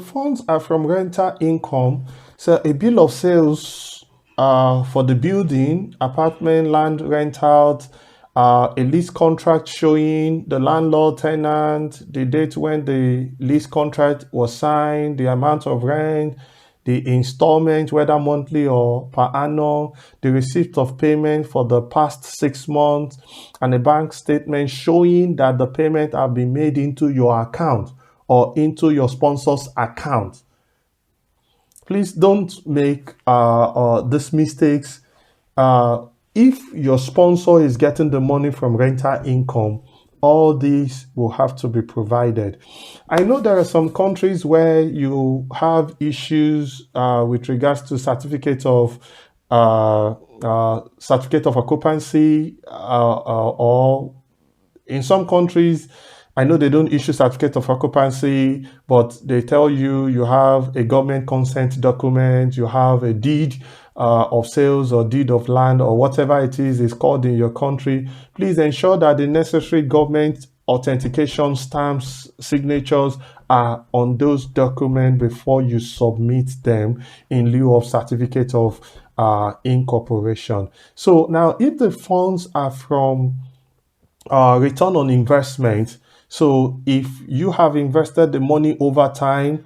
funds are from rental income, so a bill of sales for the building, apartment, land rent out, a lease contract showing the landlord, tenant, the date when the lease contract was signed, the amount of rent, the installment, whether monthly or per annum, the receipt of payment for the past 6 months, and a bank statement showing that the payment have been made into your account or into your sponsor's account. Please don't make these mistakes. If your sponsor is getting the money from rental income, all these will have to be provided. I know there are some countries where you have issues with regards to certificate of occupancy, or in some countries, I know they don't issue certificate of occupancy, but they tell you you have a government consent document, you have a deed of sales or deed of land or whatever it is called in your country. Please ensure that the necessary government authentication stamps, signatures are on those documents before you submit them in lieu of certificate of incorporation. So now, if the funds are from return on investment. So if you have invested the money over time,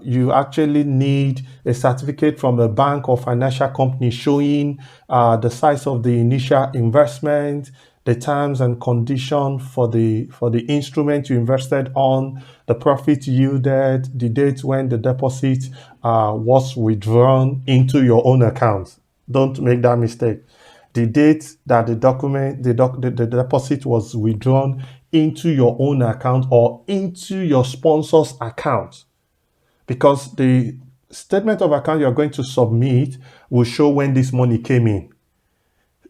you actually need a certificate from a bank or financial company showing the size of the initial investment, the terms and condition for the instrument you invested on, the profit yielded, the date when the deposit was withdrawn into your own account. Don't make that mistake. The date that the deposit was withdrawn into your own account or into your sponsor's account, because the statement of account you're going to submit will show when this money came in.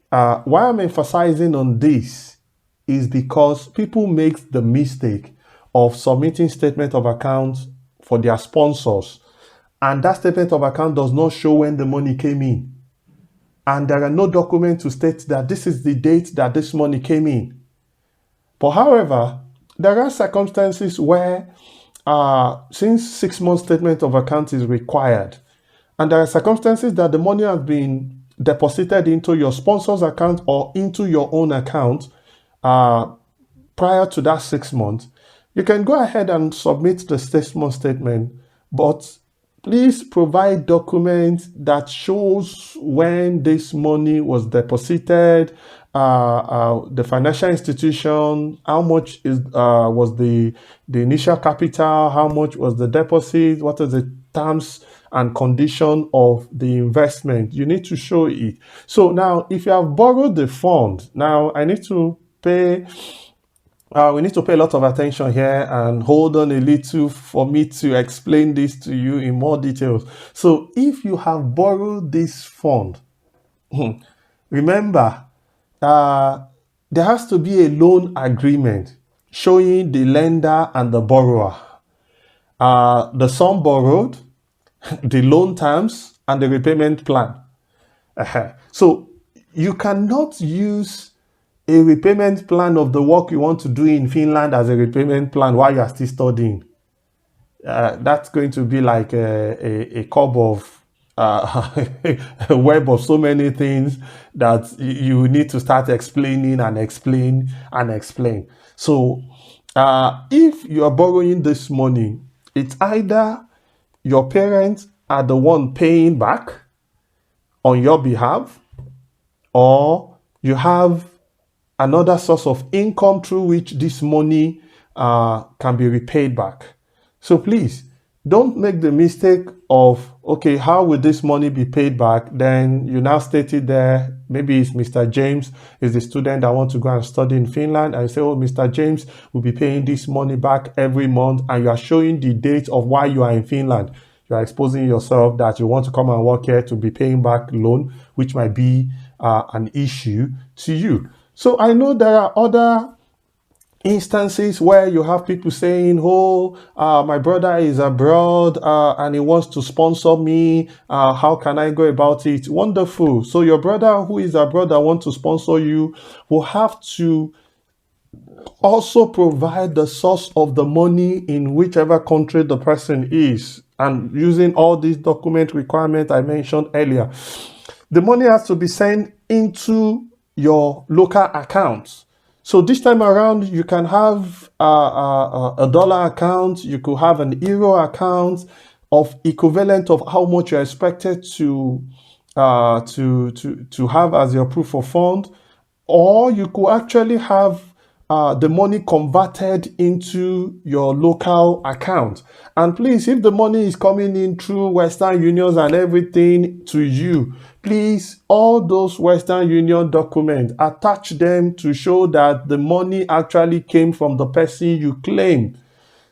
Why I'm emphasizing on this is because people make the mistake of submitting statement of account for their sponsors, and that statement of account does not show when the money came in. And there are no documents to state that this is the date that this money came in. But however, there are circumstances where, since 6 month statement of account is required, and there are circumstances that the money has been deposited into your sponsor's account or into your own account prior to that 6 months, you can go ahead and submit the 6 month statement, but please provide documents that shows when this money was deposited, the financial institution, how much was the initial capital, how much was the deposit, what are the terms and condition of the investment. You need to show it. So now, if you have borrowed the fund, now I need to pay. We need to pay a lot of attention here and hold on a little for me to explain this to you in more details. So if you have borrowed this fund, remember, there has to be a loan agreement showing the lender and the borrower, the sum borrowed, the loan terms, and the repayment plan. So you cannot use a repayment plan of the work you want to do in Finland as a repayment plan while you are still studying. That's going to be like a cob of a web of so many things that you need to start explaining and explain and explain. So if you are borrowing this money, it's either your parents are the one paying back on your behalf, or you have another source of income through which this money can be repaid back. So please, don't make the mistake of, okay, how will this money be paid back? Then you now state it there. Maybe it's Mr. James is the student that wants to go and study in Finland. And you say, oh, Mr. James will be paying this money back every month. And you are showing the date of why you are in Finland. You are exposing yourself that you want to come and work here to be paying back loan, which might be an issue to you. So I know there are other instances where you have people saying, oh, my brother is abroad and he wants to sponsor me. How can I go about it? Wonderful. So your brother who is abroad that wants to sponsor you will have to Also provide the source of the money in whichever country the person is. And using all these document requirements I mentioned earlier, the money has to be sent into your local accounts. So this time around, you can have a dollar account, you could have an euro account of equivalent of how much you're expected to have as your proof of fund, or you could actually have the money converted into your local account. And please, if the money is coming in through Western Unions and everything to you, please, all those Western Union documents, attach them to show that the money actually came from the person you claim.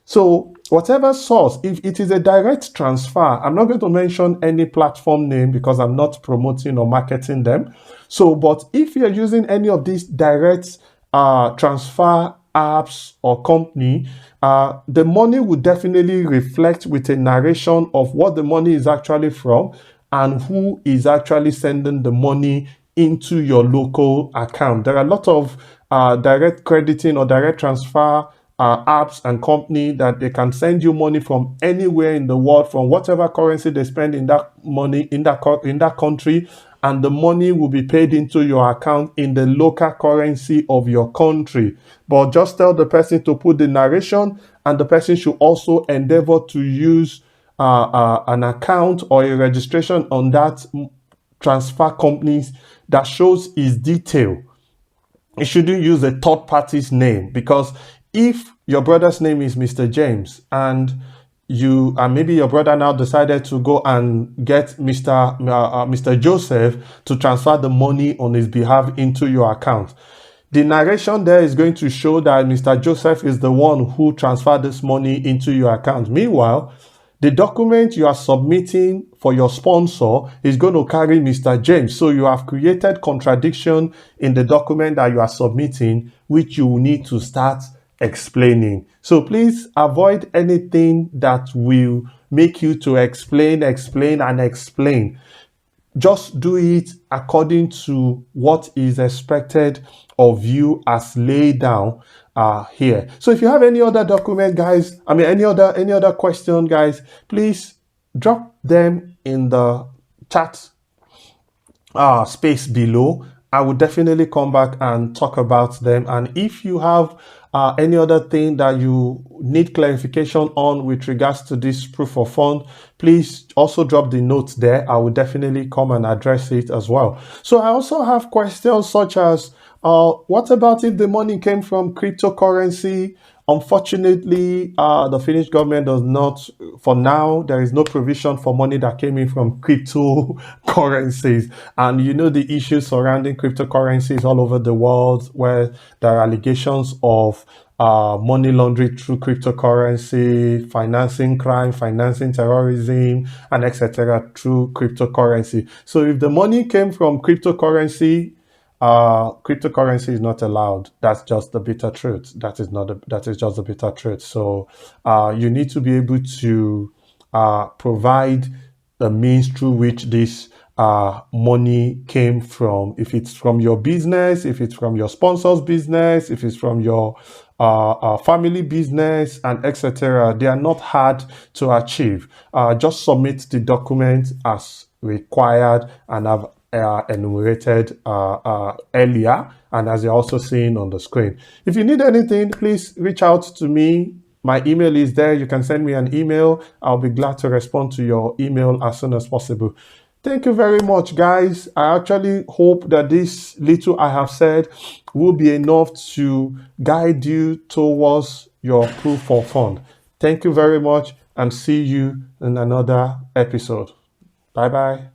So whatever source, if it is a direct transfer, I'm not going to mention any platform name because I'm not promoting or marketing them. So, but if you're using any of these direct transfer apps or company, the money will definitely reflect with a narration of what the money is actually from and who is actually sending the money into your local account. There are a lot of direct crediting or direct transfer apps and company that they can send you money from anywhere in the world, from whatever currency they spend in that money in that country, and the money will be paid into your account in the local currency of your country. But just tell the person to put the narration, and the person should also endeavor to use an account or a registration on that transfer companies that shows his detail. You shouldn't use a third party's name, because if your brother's name is Mr. James and you and maybe your brother now decided to go and get Mr. Joseph to transfer the money on his behalf into your account, the narration there is going to show that Mr. Joseph is the one who transferred this money into your account. Meanwhile, the document you are submitting for your sponsor is going to carry Mr. James. So you have created contradiction in the document that you are submitting, which you will need to start explaining. So please avoid anything that will make you to explain, and explain. Just do it according to what is expected of you as laid down here. So if you have any other document, guys, any other question, guys, please drop them in the chat space below. I will definitely come back and talk about them. And if you have any other thing that you need clarification on with regards to this proof of fund, please also drop the notes there. I will definitely come and address it as well. So I also have questions such as, what about if the money came from cryptocurrency? Unfortunately, the Finnish government does not, for now, there is no provision for money that came in from cryptocurrencies. And you know the issues surrounding cryptocurrencies all over the world, where there are allegations of money laundering through cryptocurrency, financing crime, financing terrorism, and etc. through cryptocurrency. So if the money came from cryptocurrency, cryptocurrency is not allowed. That's just the bitter truth. That is just the bitter truth. So you need to be able to provide the means through which this money came from. If it's from your business, if it's from your sponsor's business, if it's from your family business, and etc., they are not hard to achieve. Just submit the document as required, and have enumerated earlier, and as you're also seeing on the screen. If you need anything, please reach out to me. My email is there. You can send me an email. I'll be glad to respond to your email as soon as possible. Thank you very much, guys. I actually hope that this little I have said will be enough to guide you towards your proof of fund. Thank you very much, and see you in another episode. Bye bye.